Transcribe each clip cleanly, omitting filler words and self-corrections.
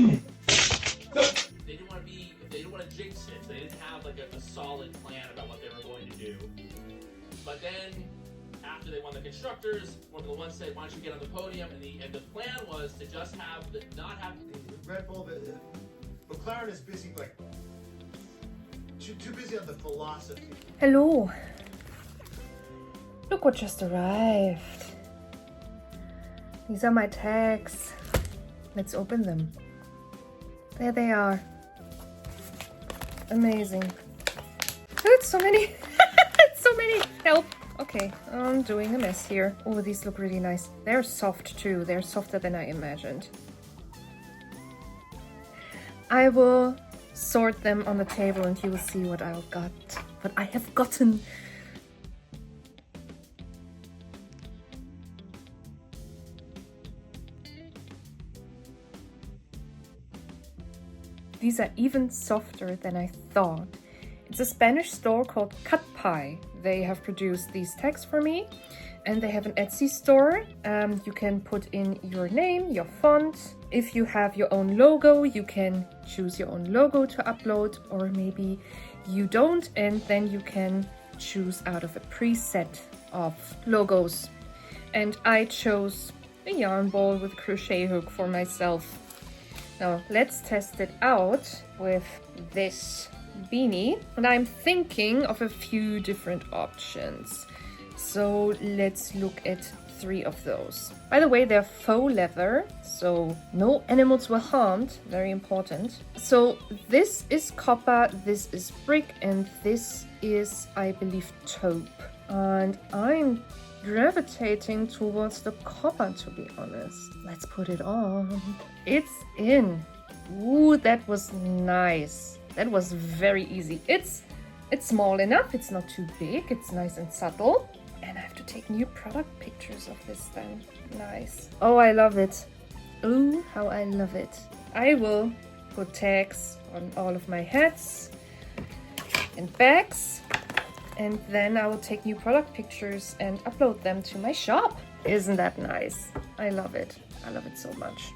Munching. They didn't want to jinx it. They didn't have like a solid plan about what they were going to do. But then, after they won the constructors, one of the ones said, "Why don't you get on the podium?" And the plan was to just have not have Red Bull. McLaren is busy, like too busy on the philosophy. Hello. Look what just arrived. These are my tags. Let's open them. There they are. Amazing. It's so many. So many. Help. Okay, I'm doing a mess here. Oh, these look really nice. They're soft too. They're softer than I imagined. I will sort them on the table and you will see what I have gotten. These are even softer than I thought. It's a Spanish store called Cut Pie. They have produced these tags for me and they have an Etsy store. You can put in your name, your font. If you have your own logo, you can choose your own logo to upload, or maybe you don't, and then you can choose out of a preset of logos. And I chose a yarn ball with a crochet hook for myself. Now let's test it out with this beanie, and I'm thinking of a few different options. So let's look at 3 of those. By the way, they're faux leather, so no animals were harmed, very important. So this is copper, this is brick, and this is, I believe, taupe. And I'm gravitating towards the copper, to be honest. Let's put it on. It's in. Ooh, that was nice. That was very easy. It's small enough, it's not too big, it's nice and subtle. And I have to take new product pictures of this then. Nice. Oh, I love it. Ooh, how I love it. I will put tags on all of my hats and bags. And then I will take new product pictures and upload them to my shop. Isn't that nice? I love it. I love it so much.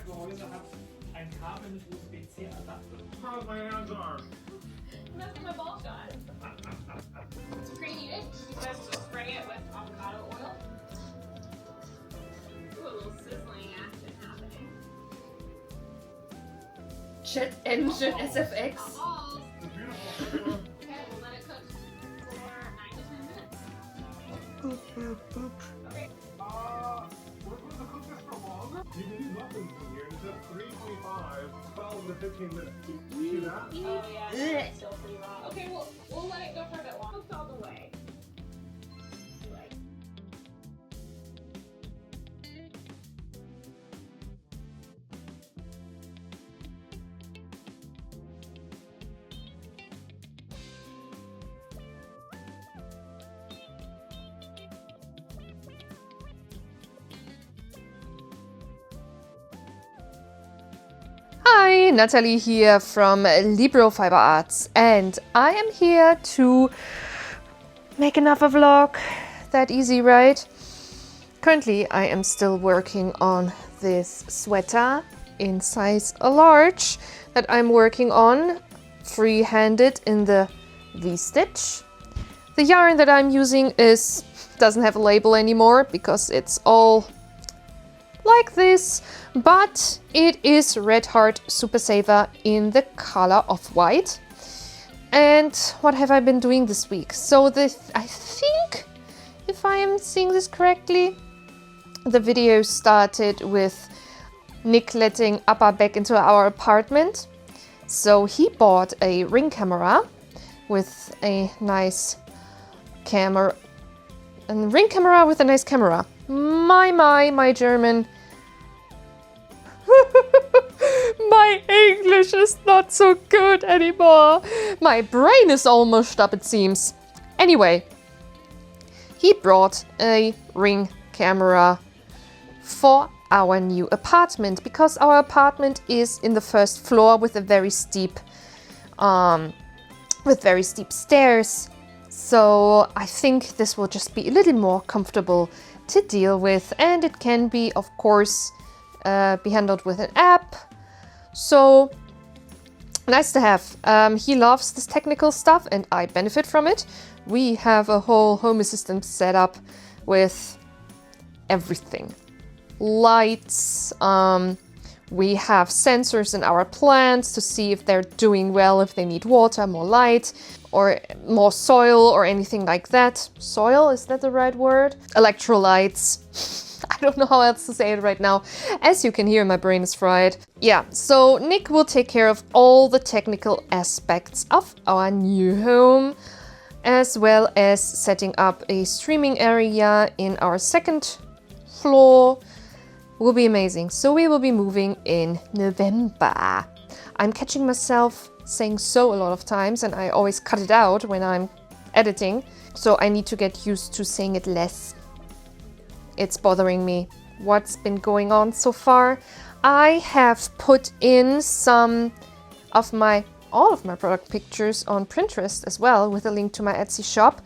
Gehäuse hat ein Kabel mit USB-C-Adapter. How my hands are. That's what my balls got. It's pretty neat. You guys just spray it with avocado oil. Ooh, a little sizzling action happening. Jet engine SFX. Balls. Okay, we'll let it cook for 9 to 10 minutes. Boop, boop, boop. Okay. We're going to cook this for longer? You can do muffins from here. It's at 325, 12 to 15 minutes. You see that? Oh yeah, it's still pretty raw. Okay, we'll let it go for a bit longer. Cooked all the way. Hi, Natalie here from Libro Fiber Arts, and I am here to make another vlog. That easy, right? Currently, I am still working on this sweater in size large that I'm working on free-handed in the V-stitch. The yarn that I'm using doesn't have a label anymore because it's all like this, but it is Red Heart Super Saver in the color of white. And what have I been doing this week? So I think, if I am seeing this correctly, the video started with Nick letting Appa back into our apartment. So he bought a Ring camera with a nice camera. A Ring camera with a nice camera. My German. My English is not so good anymore. My brain is all mushed up, it seems. Anyway, he brought a Ring camera for our new apartment because our apartment is in the first floor with a very steep stairs. So I think this will just be a little more comfortable to deal with, and it can be, of course, be handled with an app. So nice to have. He loves this technical stuff and I benefit from it. We have a whole home assistant set up with everything. Lights, we have sensors in our plants to see if they're doing well, if they need water, more light, or more soil or anything like that. Soil, is that the right word? Electrolytes. I don't know how else to say it right now. As you can hear, my brain is fried. Yeah, so Nick will take care of all the technical aspects of our new home, as well as setting up a streaming area in our second floor. Will be amazing. So we will be moving in November. I'm catching myself saying so a lot of times and I always cut it out when I'm editing. So I need to get used to saying it less. It's bothering me. What's been going on so far? I have put in some of all of my product pictures on Pinterest as well with a link to my Etsy shop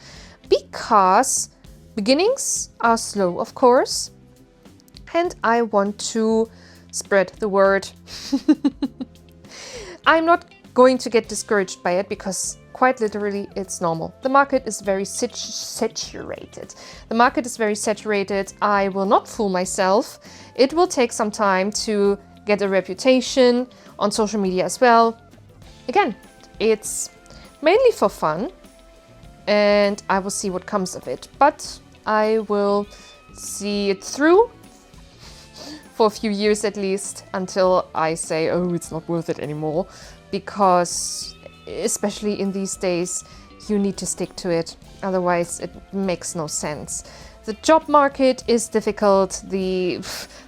because beginnings are slow, of course. And I want to spread the word. I'm not going to get discouraged by it because quite literally it's normal. The market is very saturated. The market is very saturated. I will not fool myself. It will take some time to get a reputation on social media as well. Again, it's mainly for fun and I will see what comes of it. But I will see it through for a few years at least, until I say, oh, it's not worth it anymore. Because, especially in these days, you need to stick to it. Otherwise, it makes no sense. The job market is difficult, the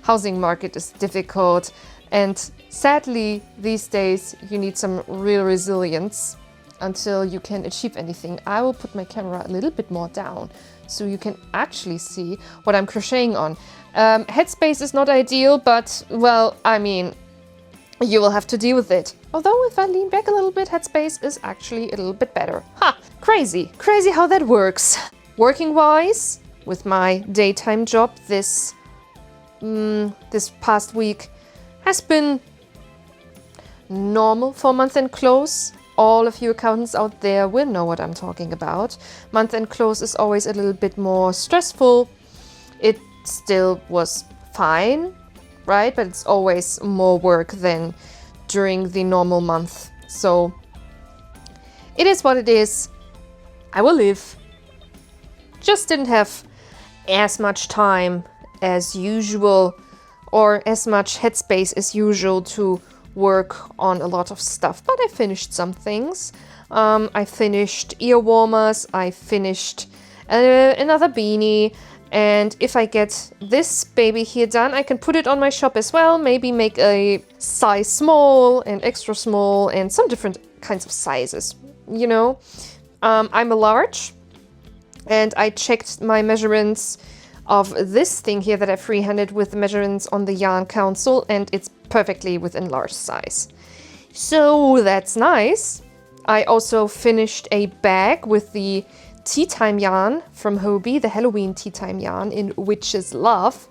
housing market is difficult, and sadly, these days, you need some real resilience until you can achieve anything. I will put my camera a little bit more down so you can actually see what I'm crocheting on. Headspace is not ideal, but, well, I mean, you will have to deal with it. Although if I lean back a little bit, Headspace is actually a little bit better. Ha! Crazy. Crazy how that works. Working-wise, with my daytime job, this past week has been normal for month-end close. All of you accountants out there will know what I'm talking about. Month-end close is always a little bit more stressful. It still was fine, right? But it's always more work than during the normal month. So it is what it is. I will live. Just didn't have as much time as usual or as much headspace as usual to work on a lot of stuff, but I finished some things. I finished ear warmers, I finished another beanie, and if I get this baby here done, I can put it on my shop as well, maybe make a size small and extra small and some different kinds of sizes, you know. I'm a large, and I checked my measurements of this thing here that I freehanded with the measurements on the yarn council, and it's perfectly within large size. So that's nice. I also finished a bag with the tea time yarn from Hobie, the Halloween tea time yarn in Witch's Love.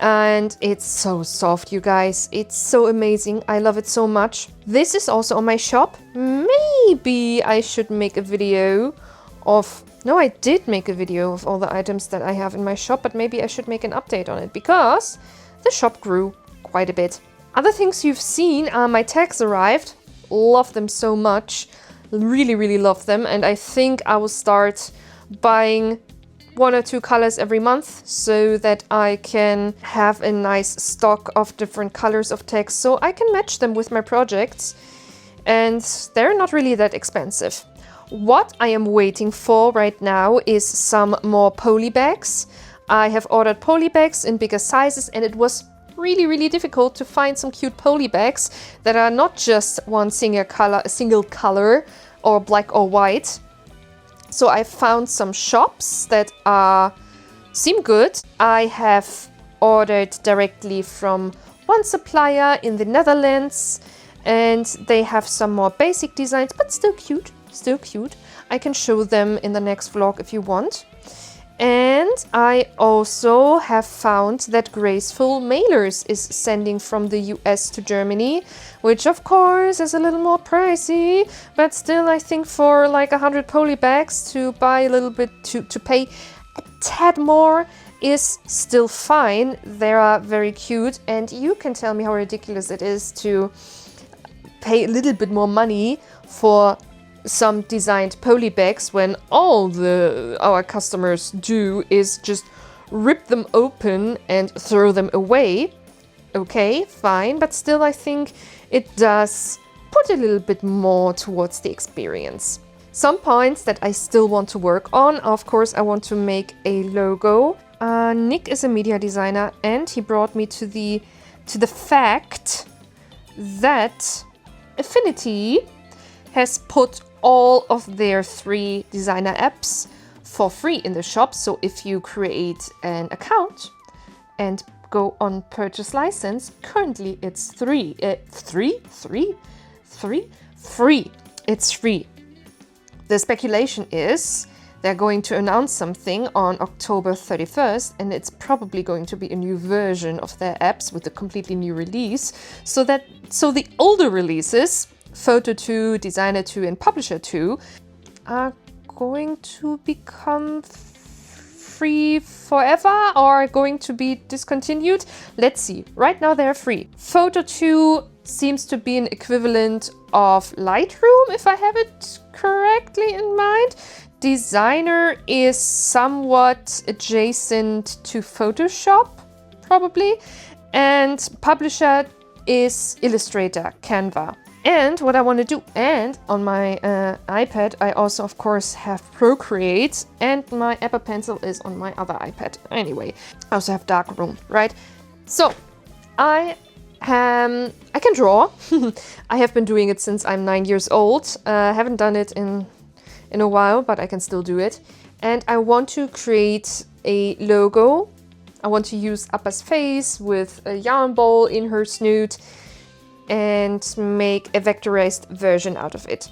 And it's so soft, you guys. It's so amazing. I love it so much. This is also on my shop. Maybe I should make a video of... No, I did make a video of all the items that I have in my shop, but maybe I should make an update on it because the shop grew quite a bit. Other things you've seen are my tags arrived. Love them so much. Really, really love them. And I think I will start buying 1 or 2 colors every month so that I can have a nice stock of different colors of text so I can match them with my projects. And they're not really that expensive. What I am waiting for right now is some more poly bags. I have ordered poly bags in bigger sizes, and it was really difficult to find some cute poly bags that are not just one single color or black or white. So I found some shops that seem good. I have ordered directly from one supplier in the Netherlands, and they have some more basic designs, but still cute. Still cute. I can show them in the next vlog if you want. And I also have found that Graceful Mailers is sending from the US to Germany, which of course is a little more pricey, but still I think for like 100 poly bags to buy a little bit, to pay a tad more is still fine. They are very cute, and you can tell me how ridiculous it is to pay a little bit more money for some designed poly bags when all our customers do is just rip them open and throw them away. Okay, fine, but still I think it does put a little bit more towards the experience. Some points that I still want to work on. Of course, I want to make a logo. Nick is a media designer, and he brought me to the fact that Affinity has put all of their 3 designer apps for free in the shop. So if you create an account and go on purchase license, currently it's free. It's free. The speculation is they're going to announce something on October 31st, and it's probably going to be a new version of their apps with a completely new release, so the older releases, Photo 2, Designer 2 and Publisher 2, are going to become free forever or are going to be discontinued. Let's see. Right now they're free. Photo 2 seems to be an equivalent of Lightroom, if I have it correctly in mind. Designer is somewhat adjacent to Photoshop, probably. And Publisher is Illustrator, Canva. And what I want to do, and on my iPad, I also, of course, have Procreate, and my Apple Pencil is on my other iPad. Anyway, I also have Darkroom, right? So, I can draw. I have been doing it since I'm 9 years old. I haven't done it in a while, but I can still do it. And I want to create a logo. I want to use Appa's face with a yarn ball in her snoot, and make a vectorized version out of it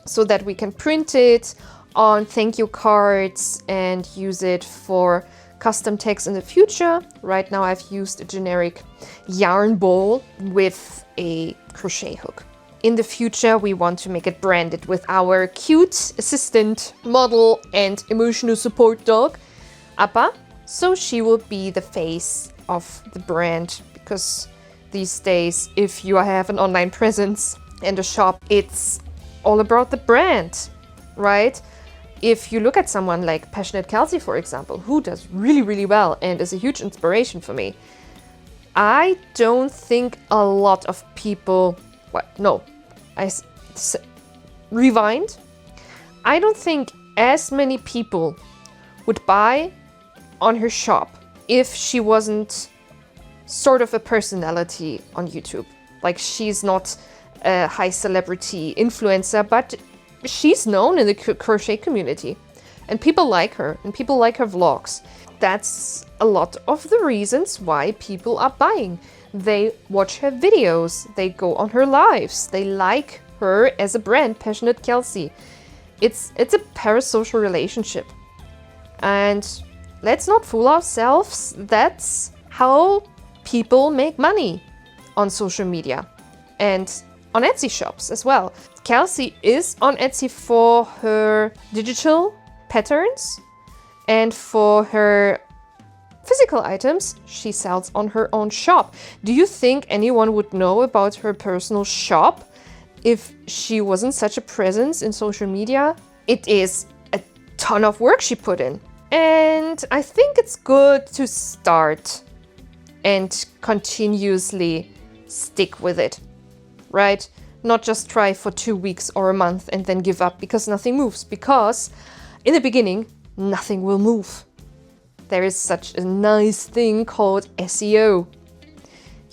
so that we can print it on thank you cards and use it for custom text in the future. Right now I've used a generic yarn ball with a crochet hook. In the future we want to make it branded with our cute assistant, model and emotional support dog, Appa. So she will be the face of the brand, because these days, if you have an online presence and a shop, it's all about the brand, right? If you look at someone like Passionate Kelsey, for example, who does really well and is a huge inspiration for me, I don't think a lot of people, rewind. I don't think as many people would buy on her shop if she wasn't sort of a personality on YouTube. Like, she's not a high celebrity influencer, but she's known in the crochet community, and people like her, and people like her vlogs. That's a lot of the reasons why people are buying. They watch her videos, they go on her lives, they like her as a brand, Passionate Kelsey. It's a parasocial relationship. And let's not fool ourselves, that's how people make money on social media and on Etsy shops as well. Kelsey is on Etsy for her digital patterns, and for her physical items she sells on her own shop. Do you think anyone would know about her personal shop if she wasn't such a presence in social media? It is a ton of work she put in. And I think it's good to start and continuously stick with it, right? Not just try for 2 weeks or a month and then give up because nothing moves. Because in the beginning, nothing will move. There is such a nice thing called SEO.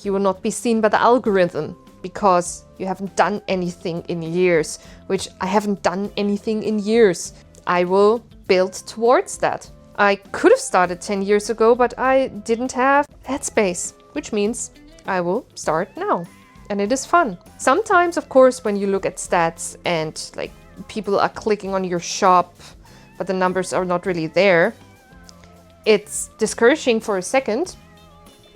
You will not be seen by the algorithm because you haven't done anything in years, which I haven't done anything in years. I will build towards that. I could have started 10 years ago, but I didn't have headspace, which means I will start now. And it is fun. Sometimes, of course, when you look at stats and like people are clicking on your shop, but the numbers are not really there, it's discouraging for a second.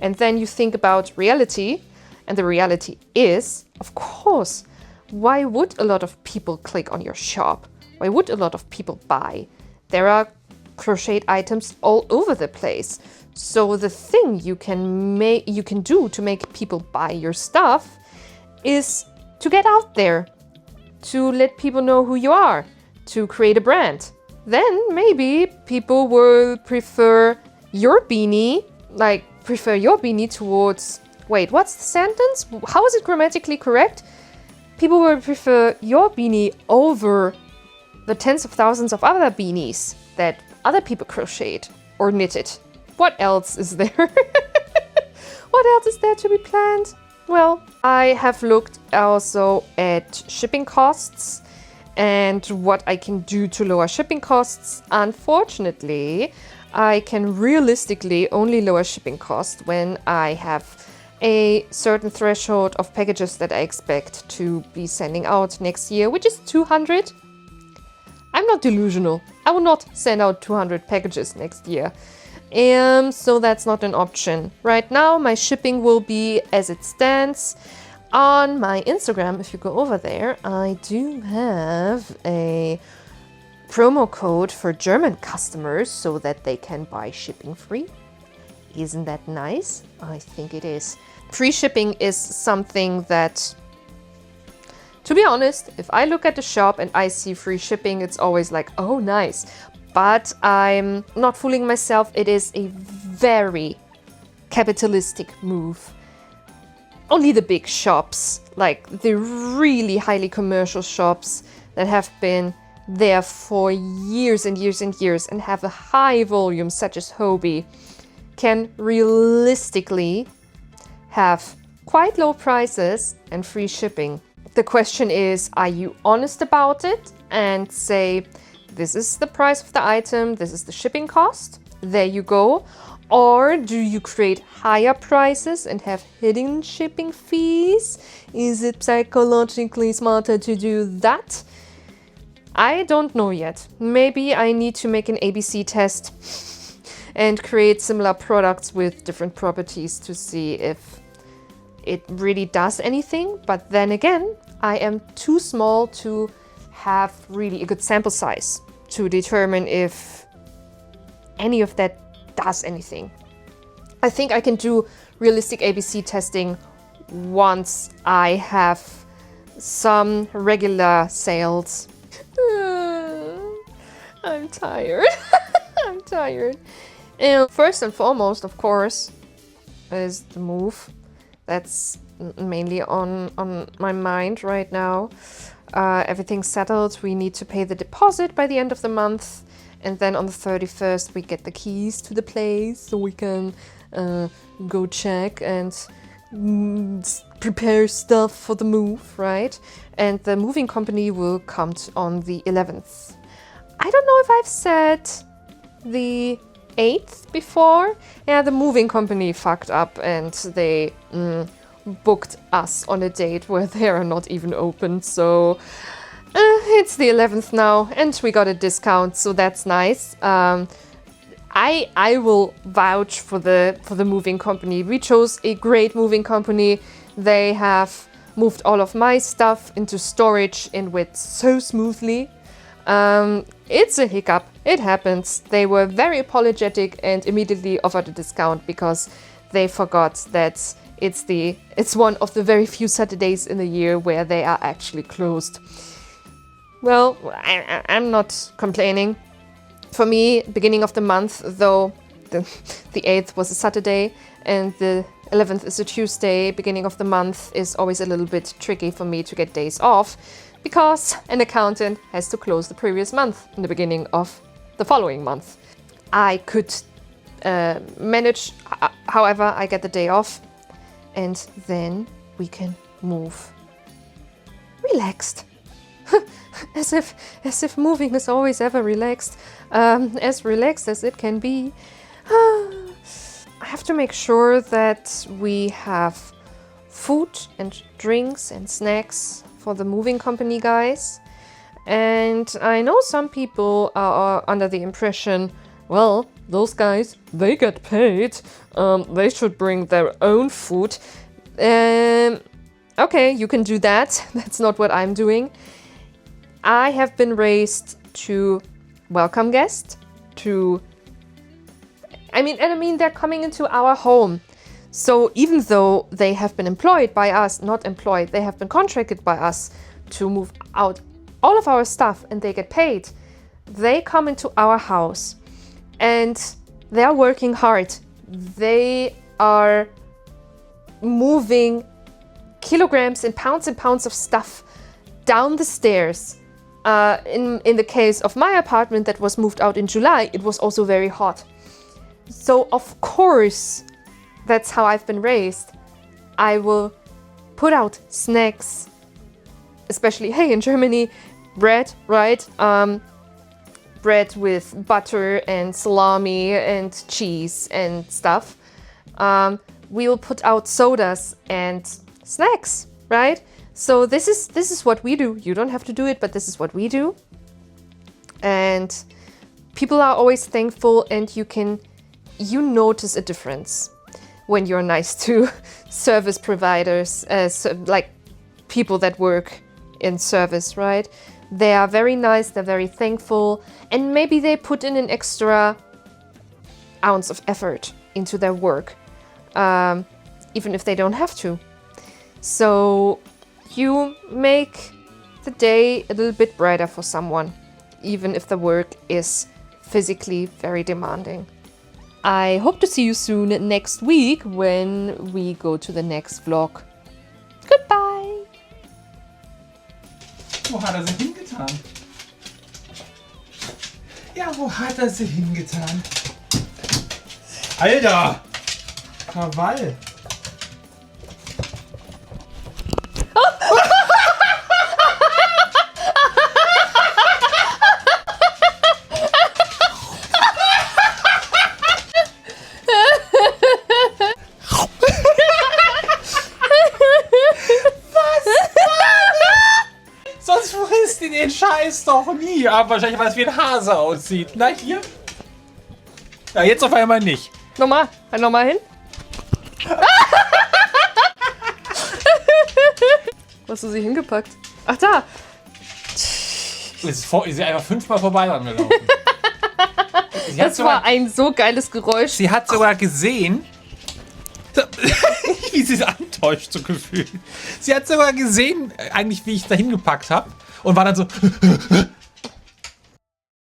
And then you think about reality, and the reality is, of course, why would a lot of people click on your shop? Why would a lot of people buy? There are crocheted items all over the place. So the thing you can do to make people buy your stuff is to get out there, to let people know who you are, to create a brand. Then maybe people will prefer your beanie, towards, wait, what's the sentence? How is it grammatically correct? People will prefer your beanie over the tens of thousands of other beanies that other people crocheted or knitted. What else is there? What else is there to be planned? Well, I have looked also at shipping costs and what I can do to lower shipping costs. Unfortunately, I can realistically only lower shipping costs when I have a certain threshold of packages that I expect to be sending out next year, which is 200. I'm not delusional. I will not send out 200 packages next year. So that's not an option. Right now, my shipping will be as it stands. On my Instagram, if you go over there, I do have a promo code for German customers so that they can buy shipping free. Isn't that nice? I think it is. Free shipping is something that, to be honest, if I look at the shop and I see free shipping, it's always like, oh, nice. But I'm not fooling myself. It is a very capitalistic move. Only the big shops, like the really highly commercial shops that have been there for years and years and years and have a high volume, such as Hobie, can realistically have quite low prices and free shipping. The question is, are you honest about it and say, this is the price of the item, this is the shipping cost, there you go? Or do you create higher prices and have hidden shipping fees? Is it psychologically smarter to do that? I don't know yet. Maybe I need to make an ABC test and create similar products with different properties to see if it really does anything. But then again, I am too small to have really a good sample size to determine if any of that does anything. I think I can do realistic ABC testing once I have some regular sales. I'm tired. I'm tired. And first and foremost, of course, is the move. That's mainly on my mind right now. Everything's settled. We need to pay the deposit by the end of the month. And then on the 31st, we get the keys to the place so we can go check and prepare stuff for the move, right? And the moving company will come on the 11th. I don't know if I've said the 8th before. Yeah, the moving company fucked up and they booked us on a date where they are not even open. So it's the 11th now and we got a discount, so that's nice. I will vouch for the moving company. We chose a great moving company. They have moved all of my stuff into storage and went so smoothly. It's a hiccup. It happens. They were very apologetic and immediately offered a discount because they forgot that it's one of the very few Saturdays in the year where they are actually closed. Well, I'm not complaining. For me, beginning of the month, though the 8th was a Saturday and the 11th is a Tuesday, beginning of the month is always a little bit tricky for me to get days off because an accountant has to close the previous month in the beginning of the following month. I could manage, however, I get the day off and then we can move relaxed. as if moving is always ever relaxed. As relaxed as it can be. I have to make sure that we have food and drinks and snacks for the moving company guys. And I know some people are under the impression, well, those guys, they get paid. They should bring their own food. Okay, you can do that. That's not what I'm doing. I have been raised to welcome guests, I mean, they're coming into our home. So even though they have been employed by us, not employed, they have been contracted by us to move out all of our stuff and they get paid, they come into our house and they're working hard. They are moving kilograms and pounds of stuff down the stairs. In the case of my apartment that was moved out in July, it was also very hot. So of course, that's how I've been raised. I will put out snacks, especially, hey, in Germany, bread, right? Bread with butter and salami and cheese and stuff. We will put out sodas and snacks, right? So this is what we do. You don't have to do it, but this is what we do. And people are always thankful, and you notice a difference when you're nice to service providers, like people that work in service, right? They are very nice, they're very thankful, and maybe they put in an extra ounce of effort into their work, even if they don't have to. So you make the day a little bit brighter for someone, even if the work is physically very demanding. I hope to see you soon next week when we go to the next vlog. Goodbye! Wo hat er sie hingetan? Ja, wo hat er sie hingetan? Alter! Krawall! Sonst frisst die den Scheiß doch nie. Aber wahrscheinlich, weil es wie ein Hase aussieht. Na hier? Ja, jetzt auf einmal nicht. Nochmal, halt nochmal hin. Wo hast du sie hingepackt? Ach, da! Sie ist einfach 5-mal vorbei dran gelaufen. Das war ein so geiles Geräusch. Sie hat sogar gesehen, wie sie es antäuscht, so gefühlt. Sie hat sogar gesehen, eigentlich, wie ich da hingepackt habe. Und war dann so,